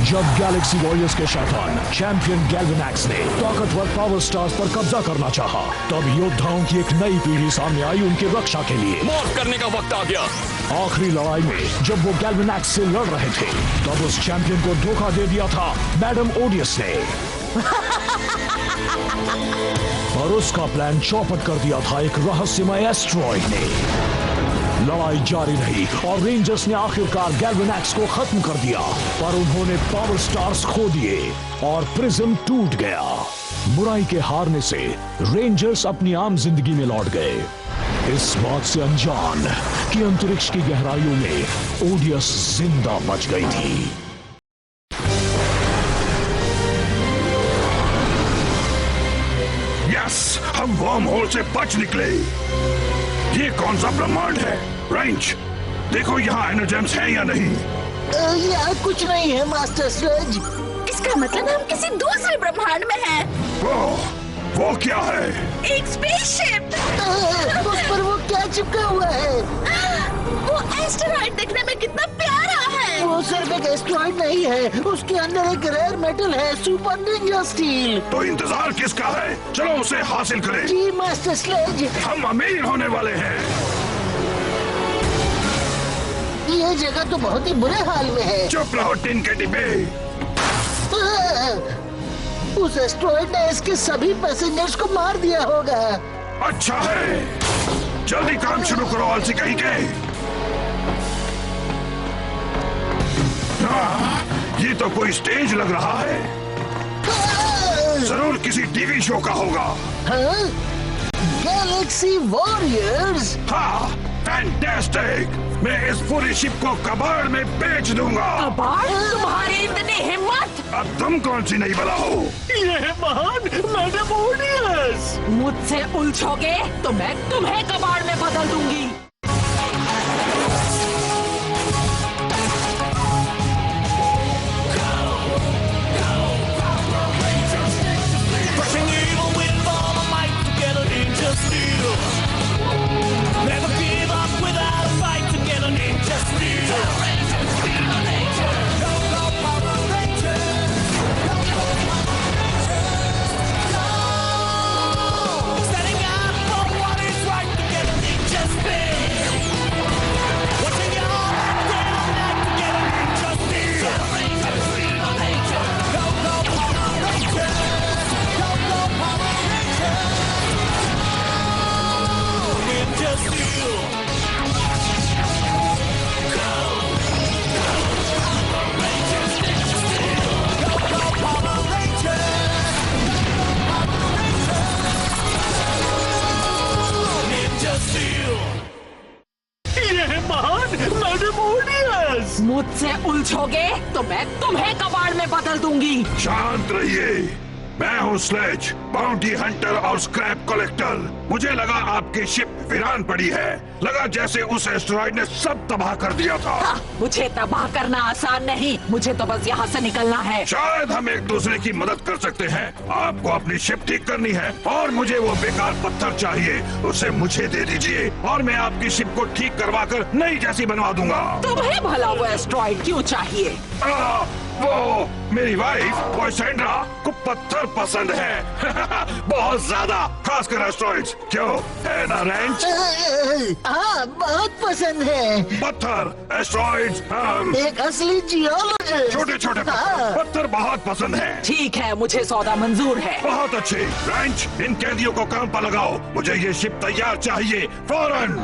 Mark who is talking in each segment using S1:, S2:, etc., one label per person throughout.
S1: जब Galaxy warriors के शैतान चैंपियन गैल्वेनैक्स ने ताकतवर पावर स्टार्स पर कब्जा करना चाहा, तब योद्धाओं की एक नई पीढ़ी सामने आई उनकी रक्षा के लिए।
S2: मॉर्फ करने का वक्त आ गया।
S1: आखिरी लड़ाई में जब वो गैल्वेनैक्स से लड़ रहे थे, तब उस चैंपियन को धोखा दे दिया था मैडम ओडियस ने और उसका प्लान चौपट कर दिया था एक रहस्यमय एस्ट्रॉइड ने। लड़ाई जारी रही और रेंजर्स ने आखिरकार गैल्वेनैक्स को खत्म कर दिया, पर उन्होंने पावर स्टार्स खो दिए और प्रिज्म टूट गया। बुराई के हारने से रेंजर्स अपनी आम जिंदगी में लौट गए, इस बात से अनजान कि अंतरिक्ष की गहराइयों में ओडियस जिंदा बच गई थी।
S3: यस, हम वर्म होल से बच निकले। ये कौन सा ब्रह्मांड है? रेंज, देखो यहाँ एनर्जेम्स हैं या नहीं?
S4: यहाँ कुछ नहीं है मास्टर स्लेज।
S5: इसका मतलब हम किसी दूसरे ब्रह्मांड में हैं।
S3: वो क्या है?
S5: एक स्पेसशिप।
S4: उस पर वो क्या चिपका हुआ है?
S5: वो एस्टेरॉइड दिखने में कितना प्यारा है।
S4: वो सिर्फ एक एस्टेरॉइड नहीं है, उसके अंदर एक रेयर मेटल है, सुपर निंजा स्टील।
S3: तो इंतजार किसका है? चलो उसे हासिल करें।
S4: जी मास्टर स्लेज।
S3: हम अमीर होने वाले हैं।
S4: ये जगह तो बहुत ही बुरे हाल में है।
S3: चुप रहो टिन के डिब्बे।
S4: उस एस्टेरॉइड ने इसके सभी पैसेंजर्स को मार दिया होगा।
S3: अच्छा है, जल्दी काम शुरू करो आलसी कहीं के। ये तो कोई स्टेज लग रहा है, जरूर किसी टीवी शो का होगा।
S4: हाँ? Galaxy warriors.
S3: हाँ, फैंटास्टिक। मैं इस पूरी शिप को कबाड़ में बेच दूंगा।
S5: कबाड़? तुम्हारी इतनी हिम्मत?
S3: अब तुम कौन सी नई बला हो?
S4: ये है महान मैडम ओडियस।
S5: मुझसे उलझोगे तो मैं तुम्हें कबाड़ में बदल दूंगी। मुझसे उलझोगे तो मैं तुम्हें कबाड़ में बदल दूंगी।
S3: शांत रहिए, मैं हूँ स्लेज, बाउंटी हंटर और स्क्रैप कलेक्टर। मुझे लगा आपकी शिप वीरान पड़ी है, लगा जैसे उस एस्टेरॉइड ने सब तबाह कर दिया था।
S5: मुझे तबाह करना आसान नहीं, मुझे तो बस यहाँ से निकलना है।
S3: शायद हम एक दूसरे की मदद कर सकते हैं। आपको अपनी शिप ठीक करनी है और मुझे वो बेकार पत्थर चाहिए, उसे मुझे दे दीजिए और मैं आपकी शिप को ठीक करवा कर नई जैसी बनवा दूंगा।
S5: तुम्हें भला वो एस्टेरॉइड क्यों चाहिए?
S3: वो मेरी वाइफ पॉइसेंड्रा को पत्थर पसंद है बहुत ज्यादा, खासकर एस्टेरॉइड्स। क्यों है ना रेंज?
S4: हाँ, बहुत पसंद है।
S3: पत्थर, एस्टेरॉइड्स,
S4: एक असली जियोलॉजिस्ट।
S3: छोटे छोटे पत्थर बहुत पसंद है।
S5: ठीक है, मुझे सौदा मंजूर है।
S3: बहुत अच्छे। रेंज, इन कैदियों को काम पर लगाओ, मुझे ये शिप तैयार चाहिए फौरन।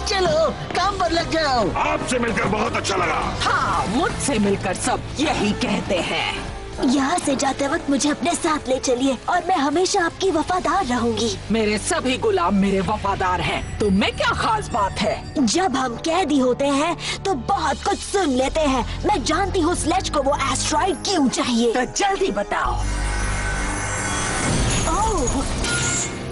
S4: चलो काम पर लग जाओ।
S3: आपसे मिलकर बहुत अच्छा लगा।
S5: हाँ, मुझसे मिलकर सब यही कहते हैं।
S6: यहाँ से जाते वक्त मुझे अपने साथ ले चलिए और मैं हमेशा आपकी वफादार रहूंगी।
S5: मेरे सभी गुलाम मेरे वफादार हैं। तुम में क्या खास बात है?
S6: जब हम कैदी होते हैं तो बहुत कुछ सुन लेते हैं। मैं जानती हूँ स्लेज को वो एस्टेरॉइड क्यों चाहिए।
S5: तो जल्दी बताओ।
S6: ओह,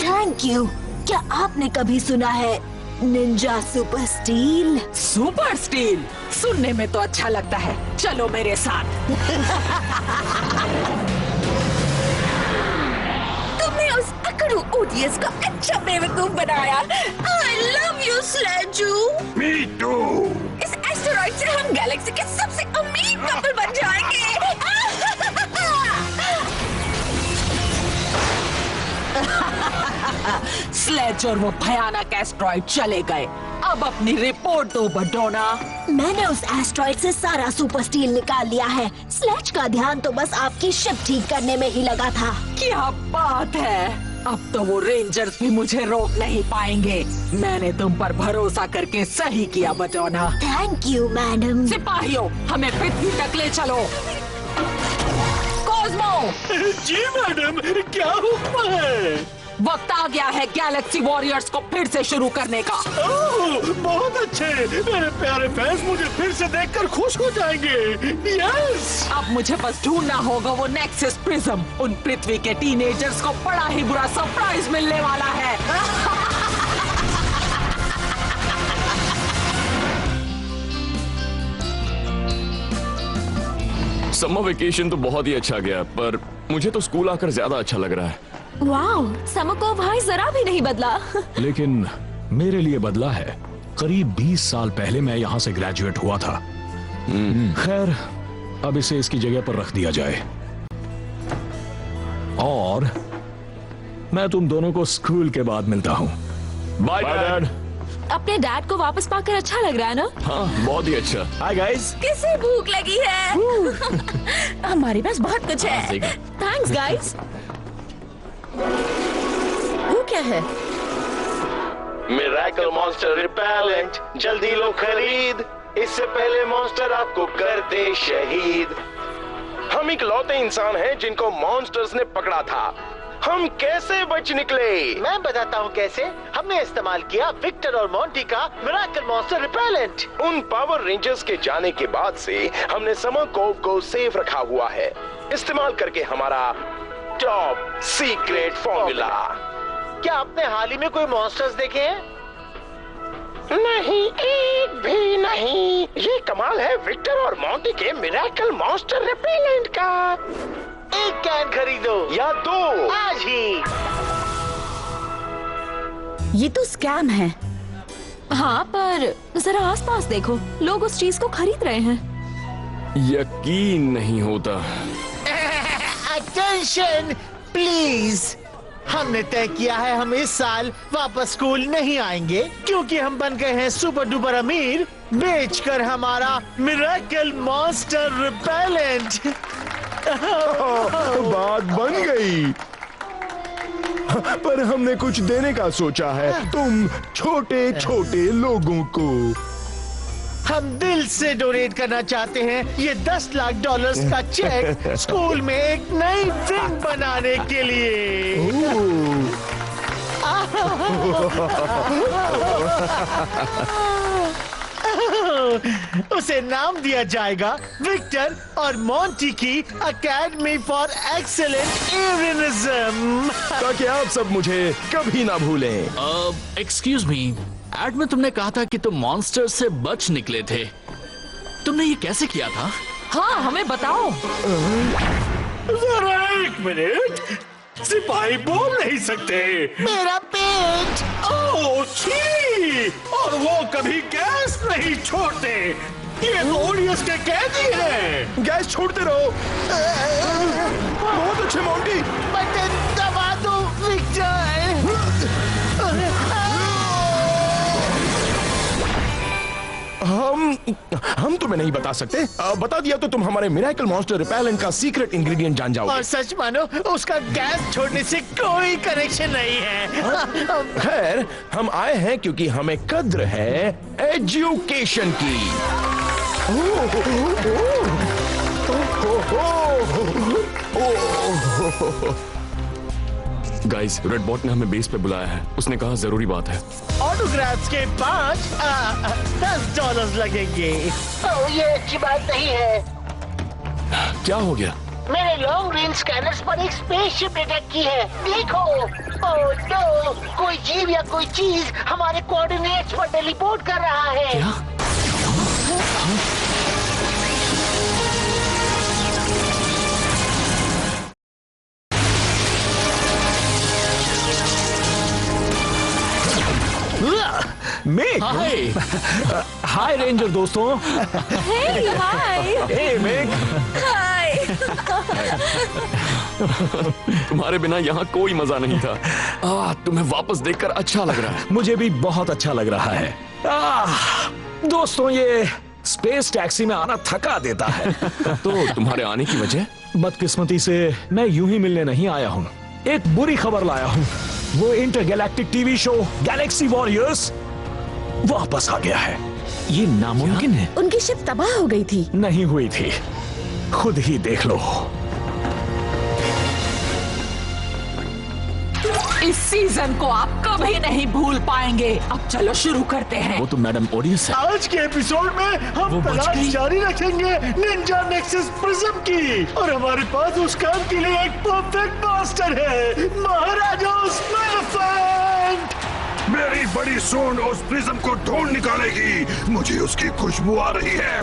S6: थैंक यू। क्या आपने कभी सुना है Ninja super steel?
S5: Super steel सुनने में तो अच्छा लगता है, चलो मेरे साथ।
S6: तुमने उस अकड़ू ओडियस को अच्छा बेवकूफ बनाया। I love you, स्लेजू।
S3: Me too।
S6: इस एस्टेरॉइड से हम गैलेक्सी के सबसे अमीर कपल बन जाएंगे।
S5: स्लेज और वो भयानक एस्ट्रॉइड चले गए। अब अपनी रिपोर्ट दो बडोना।
S6: मैंने उस एस्ट्रॉइड से सारा सुपर स्टील निकाल लिया है। स्लेज का ध्यान तो बस आपकी शिप ठीक करने में ही लगा था।
S5: क्या बात है! अब तो वो रेंजर्स भी मुझे रोक नहीं पाएंगे। मैंने तुम पर भरोसा करके सही किया बडोना।
S6: Thank you madam.
S5: सिपाहियों, हमें पृथ्वी तक ले चलो। कॉस्मो!
S1: जी मैडम, क्या हुक्म है?
S5: वक्त आ गया है गैलेक्सी वॉरियर्स को फिर से शुरू करने का।
S1: ओह, बहुत अच्छे। मेरे प्यारे फैंस मुझे फिर से देखकर खुश हो जाएंगे। यस।
S5: अब मुझे बस ढूंढना होगा वो नेक्सस प्रिज्म। उन पृथ्वी के टीनेजर्स को बड़ा ही बुरा सरप्राइज मिलने वाला है।
S2: समर वेकेशन तो बहुत ही अच्छा गया, पर मुझे तो स्कूल आकर ज्यादा अच्छा लग रहा है।
S6: वाओ, समर को भाई जरा भी नहीं बदला।
S1: लेकिन मेरे लिए बदला है। करीब 20 साल पहले मैं यहाँ से ग्रेजुएट हुआ था। खैर, अब इसे इसकी जगह पर रख दिया जाए। और मैं तुम दोनों को स्कूल के बाद मिलता हूँ।
S2: Bye dad.
S6: अपने डैड को वापस पाकर अच्छा लग रहा है ना?
S2: हाँ, बहुत ही अच्छा।
S1: Hi guys.
S6: किसे भूख लगी है? हमारे पास बहुत कुछ है। Thanks guys. वो क्या है?
S7: मिरेकल मॉन्स्टर रिपेलेंट, जल्दी लो खरीद, इससे पहले मॉन्स्टर आपको कर दे शहीद। हम इकलौते इंसान हैं जिनको मॉन्स्टर्स ने पकड़ा था। हम कैसे बच निकले?
S4: मैं बताता हूँ कैसे। हमने इस्तेमाल किया विक्टर और मोंटी का मिरेकल मॉन्स्टर रिपेलेंट।
S7: उन पावर रेंजर्स के जाने के बाद से हमने समर कोव को सेफ रखा हुआ है, इस्तेमाल करके हमारा टॉप सीक्रेट फॉर्मूला।
S4: क्या आपने हाल ही में कोई मॉन्स्टर्स देखे हैं?
S7: नहीं, एक भी नहीं। ये कमाल है विक्टर और मोंटी के मिरेकल मॉन्स्टर रिपेलेंट का।
S4: एक कैन खरीदो
S7: या 2
S4: आज ही।
S6: ये तो स्कैम है। हाँ, पर जरा आसपास देखो, लोग उस चीज को खरीद रहे हैं।
S2: यकीन नहीं होता।
S4: Attention please. हमने तय किया है हम इस साल वापस स्कूल नहीं आएंगे क्योंकि हम बन गए हैं सुपर डुपर अमीर, बेचकर हमारा मिरेकल मॉन्स्टर रिपेलेंट।
S8: बात बन गई। पर हमने कुछ देने का सोचा है तुम छोटे छोटे लोगों को।
S4: हम दिल से डोनेट करना चाहते हैं ये $10 लाख का चेक स्कूल में एक नई विंग बनाने के लिए। उसे नाम दिया जाएगा विक्टर और मोंटी की अकेडमी फॉर एक्सेलेंट एरिनिज्म,
S8: ताकि आप सब मुझे कभी ना भूलें।
S9: एक्सक्यूज मी, एड में तुमने कहा था कि तुम मॉन्स्टर से बच निकले थे। तुमने ये कैसे किया था?
S5: हाँ, हमें बताओ।
S1: जरा एक मिनट, सिपाही बोल नहीं सकते।
S4: मेरा पेट।
S1: ओह छी! और वो कभी गैस नहीं छोड़ते। ये तो ओडियंस के कैदी हैं।
S8: गैस छोड़ते रहो। बहुत अच्छे मोंटी।
S4: बटन दबा दो विक्टर।
S8: हम तुम्हें नहीं बता सकते। बता दिया तो तुम हमारे मिरेकल मॉन्स्टर रिपेलेंट का सीक्रेट इंग्रेडिएंट जान जाओगे।
S4: और सच मानो उसका गैस छोड़ने से कोई कनेक्शन नहीं है।
S8: खैर, हम आए हैं क्योंकि हमें कद्र है एजुकेशन की।
S2: गाइस, रेड बॉट ने हमें बेस पे बुलाया है। उसने कहा जरूरी बात है।
S4: ऑटोग्राफ्स के $10 लगेंगे। ये अच्छी बात नहीं है।
S2: क्या हो गया?
S4: मैंने लॉन्ग रेंज स्कैनर्स पर एक स्पेसशिप डिटेक्ट की है। देखो। ओह नो, कोई जीव या कोई चीज हमारे कोऑर्डिनेट्स पर टेलीपोर्ट कर रहा है।
S9: क्या?
S1: मेघ। हाय रेंजर दोस्तों।
S6: हाय।
S1: हे मेघ।
S6: हाय।
S2: तुम्हारे बिना यहाँ कोई मजा नहीं था। तुम्हें वापस देखकर अच्छा लग रहा है।
S1: मुझे भी बहुत अच्छा लग रहा है। दोस्तों, ये स्पेस टैक्सी में आना थका देता है।
S2: तो तुम्हारे आने की वजह?
S1: बदकिस्मती से मैं यूं ही मिलने नहीं आया हूँ। एक बुरी खबर लाया हूँ। वो intergalactic TV show Galaxy warriors वापस आ गया है।
S9: ये नामुमकिन है।
S6: उनकी शिप तबाह हो गई थी।
S1: नहीं हुई थी, खुद ही देख लो।
S5: इस सीजन को आप कभी नहीं भूल पाएंगे। अब चलो शुरू करते हैं।
S9: वो तो मैडम ओडियस है।
S4: आज के एपिसोड में हम तलाश जारी रखेंगे निंजा नेक्सस प्रिज्म की, और हमारे पास उस काम के लिए एक परफेक्ट मास्टर है, महाराजा स्मेलेफेंट।
S3: मेरी बड़ी सूंड उस प्रिज्म को ढूंढ निकालेगी। मुझे उसकी खुशबू आ रही है।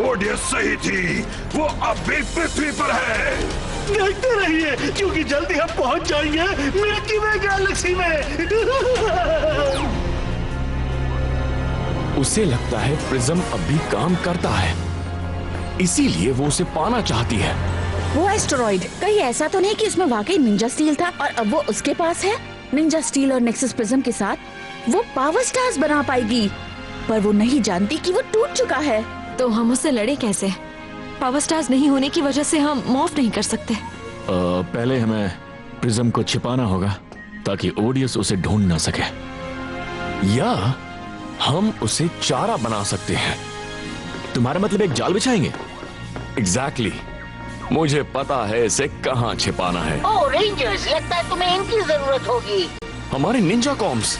S3: ओडियस सही थी, वो अब भी पृथ्वी पर है।
S4: देखते रहिए, क्योंकि जल्दी हम पहुंच जाएंगे मिल्की वे गैलेक्सी में।
S2: उसे लगता है प्रिज्म अब भी काम करता है, इसीलिए वो उसे पाना चाहती है।
S6: वो एस्टेरॉइड कहीं ऐसा तो नहीं कि इसमें वाकई निंजा स्टील था और अब वो उसके पास है? निंजा स्टील और नेक्सस प्रिज्म के साथ वो पावर स्टार्स बना पाएगी, पर वो नहीं जानती कि वो टूट चुका है।
S10: तो हम उससे लड़े कैसे? पावर स्टार्स नहीं होने की वजह से हम मॉर्फ नहीं कर सकते।
S2: पहले हमें प्रिज्म को छिपाना होगा ताकि ओडियस उसे ढूंढ ना सके, या हम उसे चारा बना सकते हैं।
S9: तुम्हारा मतलब एक जाल बिछाएंगे?
S2: एग्जैक्टली। मुझे पता है इसे कहाँ छिपाना है।
S11: ओह रेंजर्स, लगता है तुम्हें इनकी जरूरत होगी।
S2: हमारे निंजा कॉम्स।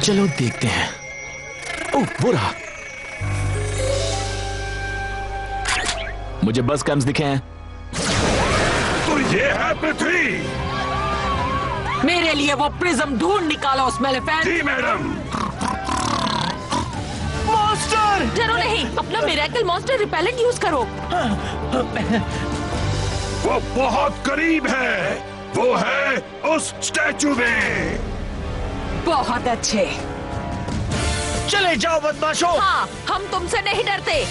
S9: चलो देखते हैं। ओह, बुरा। मुझे बस कैम्स दिखे हैं।
S3: तो ये है पृथ्वी।
S5: मेरे लिए वो प्रिज्म ढूंढ निकालो स्मेलेफेंट।
S3: जी मैडम।
S4: मास्टर,
S10: डरो नहीं, अपना मिरेकल मॉन्स्टर रिपेलेंट यूज करो।
S3: वो बहुत करीब है। वो है उस स्टैचू में।
S5: बहुत अच्छे।
S4: चले जाओ बदमाशों।
S10: हाँ, हम तुमसे नहीं डरते।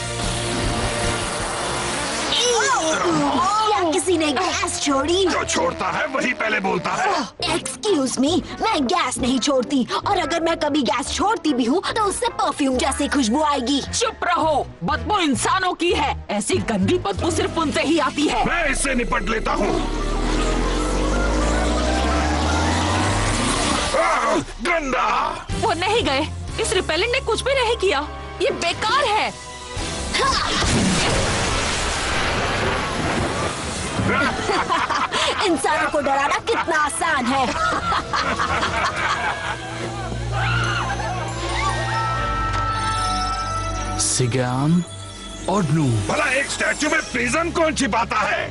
S11: क्या किसी ने गैस छोड़ी?
S3: जो छोड़ता है वही पहले बोलता है।
S11: एक्सक्यूज मी, मैं गैस नहीं छोड़ती, और अगर मैं कभी गैस छोड़ती भी हूँ तो उससे परफ्यूम जैसी खुशबू आएगी।
S5: चुप रहो, बदबू इंसानों की है। ऐसी गंदी बदबू सिर्फ उनसे ही आती है।
S3: मैं इससे निपट लेता हूँ। गंदा।
S10: वो नहीं गए। इस रिपेलेंट ने कुछ भी नहीं किया। ये बेकार है।
S11: इंसानों को डराना कितना आसान है।
S9: सिगाम और ब्लू।
S3: भला एक स्टैचू में प्रिज्म कौन छिपाता है?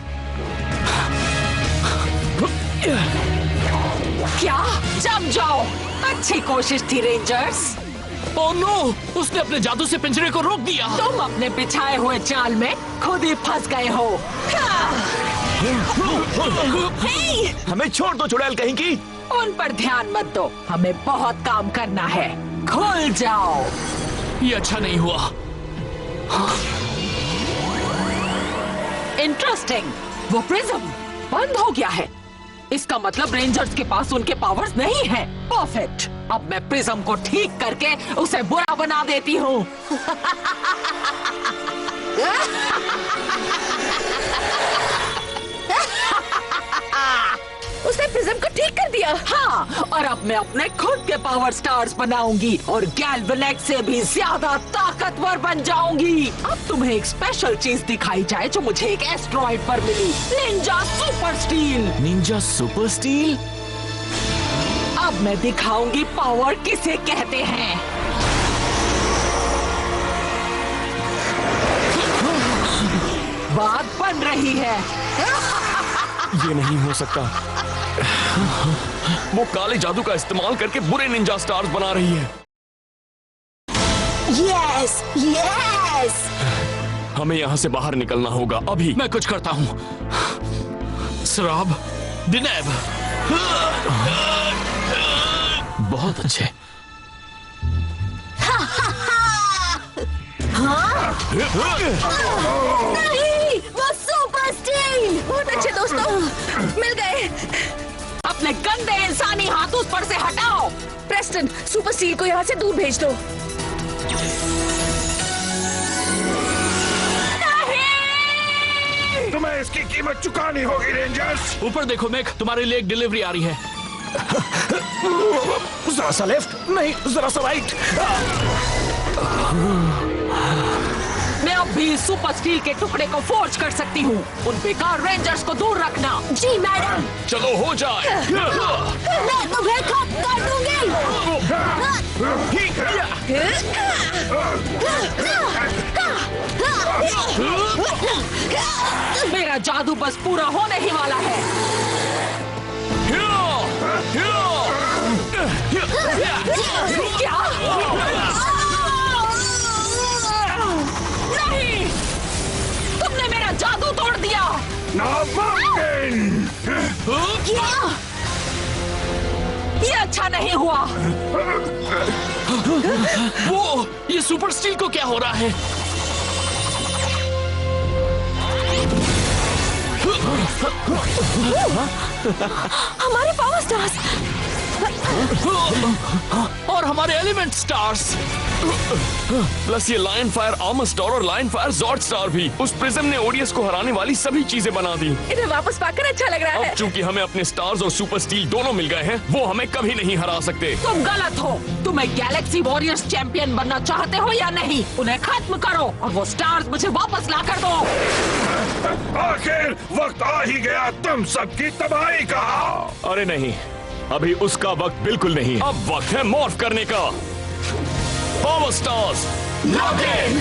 S5: क्या? जम जाओ। अच्छी कोशिश थी रेंजर्स।
S9: Oh no! उसने अपने जादू से पिंजरे को रोक दिया।
S5: तुम अपने बिछाए हुए जाल में खुद ही फंस गए हो।
S9: हमें छोड़ दो चुड़ैल कहीं की।
S5: उन पर ध्यान मत दो, हमें बहुत काम करना है। खुल जाओ।
S9: ये अच्छा नहीं हुआ।
S5: इंटरेस्टिंग, वो प्रिज्म बंद हो गया है। इसका मतलब रेंजर्स के पास उनके पावर्स नहीं हैं। परफेक्ट। अब मैं प्रिज्म को ठीक करके उसे बुरा बना देती हूँ।
S6: उसने प्रिज्म को ठीक कर दिया।
S5: हाँ, और अब मैं अपने खुद के पावर स्टार्स बनाऊंगी और गैल्वेनेक्स से भी ज्यादा ताकतवर बन जाऊंगी। अब तुम्हें एक स्पेशल चीज दिखाई जाए जो मुझे एक एस्टेरॉइड पर मिली। Ninja super steel.
S9: Ninja super steel?
S5: अब मैं दिखाऊंगी पावर किसे कहते हैं। बात बन रही है।
S2: ये नहीं हो सकता। वो काले जादू का इस्तेमाल करके बुरे निंजा स्टार्स बना रही है।
S11: यस यस,
S2: हमें यहाँ से बाहर निकलना होगा अभी।
S9: मैं कुछ करता हूँ। श्राब, दिनेब, बहुत अच्छे।
S11: नहीं, वो सुपर स्टील।
S6: बहुत अच्छे दोस्तों, मिल गए।
S5: अपने गंदे इंसानी हाथ उस पर से हटाओ।
S6: प्रेस्टन, सुपर स्टील को यहाँ से दूर भेज दो।
S3: तुम्हें इसकी कीमत चुकानी होगी रेंजर्स।
S9: ऊपर देखो मैक, तुम्हारे लिए एक डिलीवरी आ रही है।
S8: जरा सा लेफ्ट, नहीं जरा सा राइट।
S5: मैं अब भी सुपर स्टील के टुकड़े को फोर्ज कर सकती हूँ। उन बेकार रेंजर्स को दूर रखना।
S11: जी मैडम।
S2: चलो हो जाए।
S11: मैं तुम्हें खत्म कर दूंगी।
S3: ठीक है।
S5: मेरा जादू बस पूरा होने ही वाला है। क्या? नहीं, तुमने मेरा जादू तोड़ दिया।
S3: नामुमकिन।
S11: क्या?
S5: ये अच्छा नहीं हुआ।
S9: वो, ये सुपर स्टील को क्या हो रहा है?
S10: हमारे पावर स्टार्स
S9: और हमारे एलिमेंट स्टार्स,
S2: प्लस ये लायन फायर आर्मर स्टार और लायन फायर जॉर्ड स्टार भी। उस प्रिज्म ने ओडियस को हराने वाली सभी चीजें बना दी।
S6: इन्हें वापस पाकर अच्छा लग रहा है।
S2: अब चूंकि हमें अपने स्टार्स और सुपर स्टील दोनों मिल गए हैं, वो हमें कभी नहीं हरा सकते।
S5: तुम गलत हो। तुम्हें गैलेक्सी वॉरियर्स चैंपियन बनना चाहते हो या नहीं? उन्हें खत्म करो और वो स्टार्स मुझे वापस ला कर दो।
S3: आखिर वक्त आ ही गया तुम सबकी तबाही का।
S2: अरे नहीं, अभी उसका वक्त बिल्कुल नहीं। अब वक्त है मॉर्फ करने का। Power stars lock in,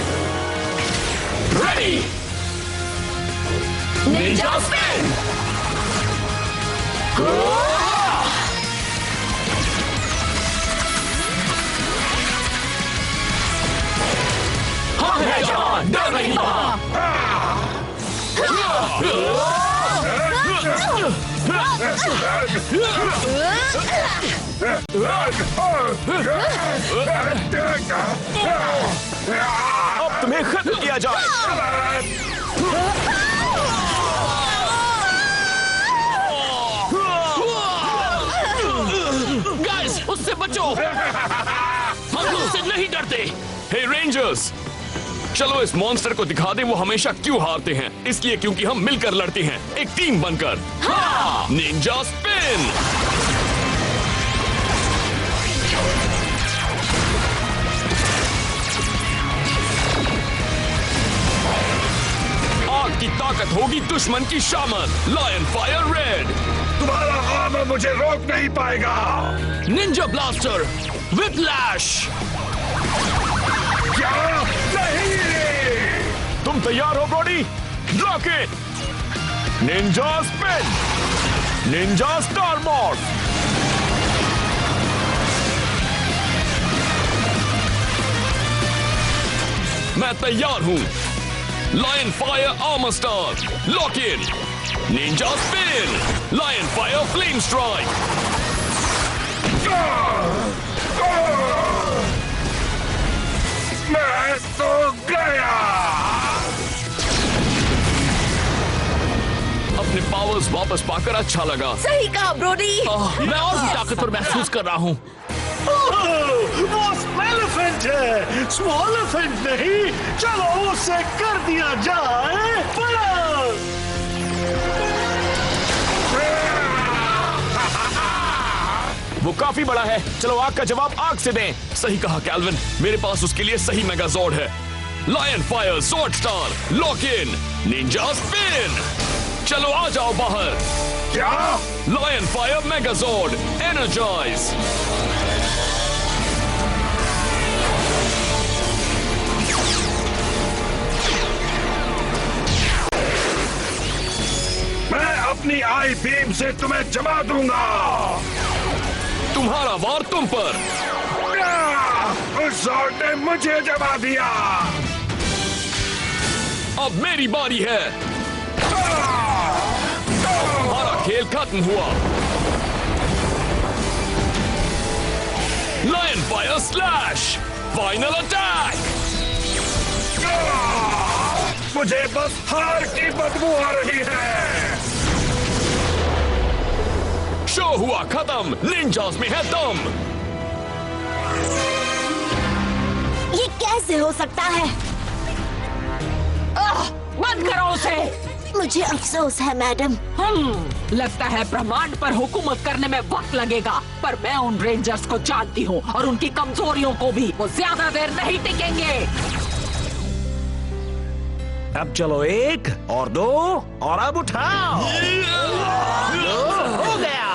S2: ready, Ninja spin. हम हैं जहां, डर नहीं वहां।
S8: अब तुम्हें खत्म किया जाए।
S9: गाइस, उससे बचो। हम उससे नहीं डरते।
S2: हे रेंजर्स, चलो इस मॉन्स्टर को दिखा दे वो हमेशा क्यों हारते हैं। इसलिए क्योंकि हम मिलकर लड़ते हैं, एक टीम बनकर। हाँ! Ninja spin. आग की ताकत होगी दुश्मन की शामत। Lion fire red.
S3: तुम्हारा आर्मर मुझे रोक नहीं पाएगा।
S9: Ninja blaster with lash.
S3: क्या? नहीं।
S8: तुम तैयार हो Brody? Lock in, ninja spin, ninja star morph.
S2: मैं तैयार हूं। Lion fire armour star lock in, ninja spin, lion fire flame strike.
S3: मैं तो गया।
S2: अपने पावर्स वापस पाकर अच्छा लगा।
S6: सही कहा ब्रोडी।
S9: मैं और भी ताकतवर महसूस कर रहा हूँ।
S4: वो स्मेलेफेंट है, स्मॉलेफेंट नहीं। चलो उसे कर दिया जाए बड़ा।
S8: वो काफी बड़ा है, चलो आग का जवाब आग से दें।
S2: सही कहा कैल्विन, मेरे पास उसके लिए सही मेगाजॉर्ड है। Lion fire zord star lock in, ninja spin. चलो आ जाओ बाहर।
S3: क्या?
S2: Lion fire megazord energise.
S3: मैं अपनी आई बीम से तुम्हें जमा दूंगा।
S2: तुम्हारा वार तुम पर।
S3: उस जॉर्ड ने मुझे जमा दिया।
S2: अब मेरी बारी है। तुम्हारा खेल खत्म हुआ। Lion fire slash, final attack.
S3: मुझे बस हार की बदबू आ रही है।
S2: शो हुआ खत्म, निंजास में है दम।
S11: ये कैसे हो सकता है?
S5: बंद करो उसे।
S11: मुझे अफसोस है मैडम।
S5: लगता है ब्रह्मांड पर हुकूमत करने में वक्त लगेगा, पर मैं उन रेंजर्स को जानती हूँ और उनकी कमजोरियों को भी। वो ज्यादा देर नहीं टिकेंगे।
S1: अब चलो 1 और 2 और अब उठाओ। हो गया,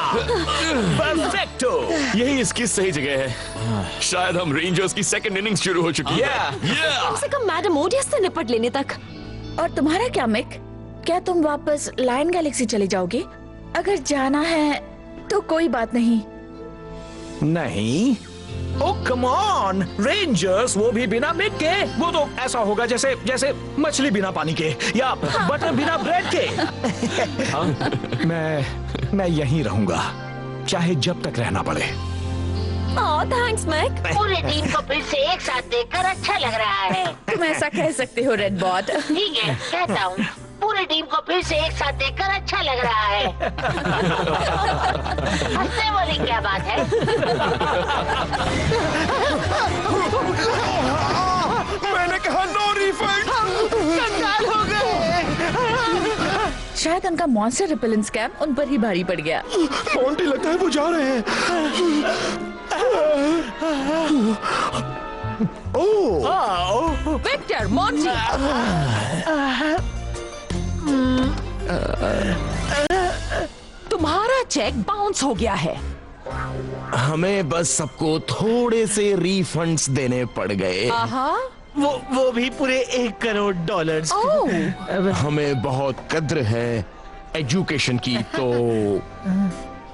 S1: परफेक्टो।
S2: यही इसकी सही जगह है। शायद हम रेंजर्स की सेकंड इनिंग्स शुरू हो चुकी है।
S10: कम से कम मैडम ओडियस से निपट लेने तक।
S6: और तुम्हारा क्या मिक? क्या तुम वापस लायन गैलेक्सी चले जाओगे? अगर जाना है तो कोई बात नहीं।
S1: नहीं, ओ कम ऑन, रेंजर्स वो भी बिना मिक के। वो तो ऐसा होगा जैसे जैसे मछली बिना पानी के या बटर बिना ब्रेड के। मैं यहीं रहूंगा, चाहे जब तक रहना पड़े।
S10: Thanks Mac.
S12: पूरी टीम को फिर से एक साथ देखकर अच्छा लग रहा है।
S6: तुम ऐसा कह सकते हो रेड बॉट।
S12: ठीक है, कहता हूँ। पूरी टीम को फिर से एक साथ देखकर अच्छा लग रहा है। हंसने वाली क्या बात है?
S8: मैंने कहा नो रिफंड।
S4: कंगाल हो गए।
S6: शायद उनका मॉन्स्टर रिपेलेंट स्कैम उन पर ही भारी पड़ गया।
S8: मोंटी लगता है वो जा रहे हैं। ओह,
S5: विक्टर, मॉन्टी। तुम्हारा चेक बाउंस हो गया है।
S8: हमें बस सबको थोड़े से रिफंड्स देने पड़ गए।
S4: वो भी पूरे $1 करोड़।
S8: हमें बहुत कद्र है एजुकेशन की, तो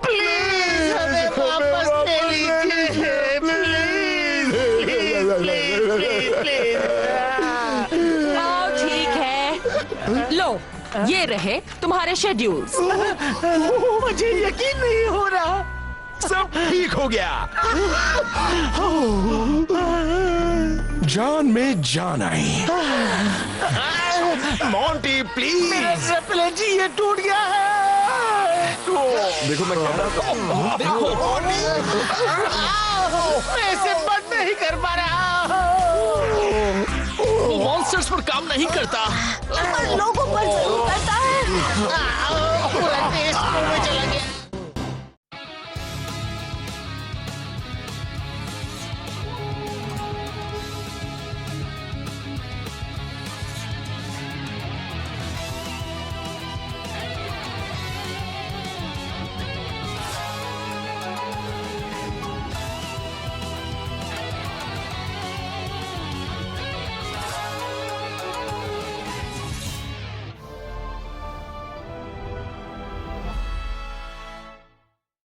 S4: प्लीज हमें वापस ले लीजिए। प्लीज।
S5: ठीक है, लो ये रहे तुम्हारे शेड्यूल्स।
S4: मुझे यकीन नहीं हो रहा।
S8: सब ठीक हो गया। जान में जान आई। Monty please.
S4: ट्रिपल जी ये टूट गया है।
S8: देखो मैं क्या देखो
S4: मैं इसे बंद नहीं कर पा रहा।
S9: वो मॉन्स्टर्स पर काम नहीं करता।
S11: पर लोगों पर जरूर करता है।
S4: पूरा देश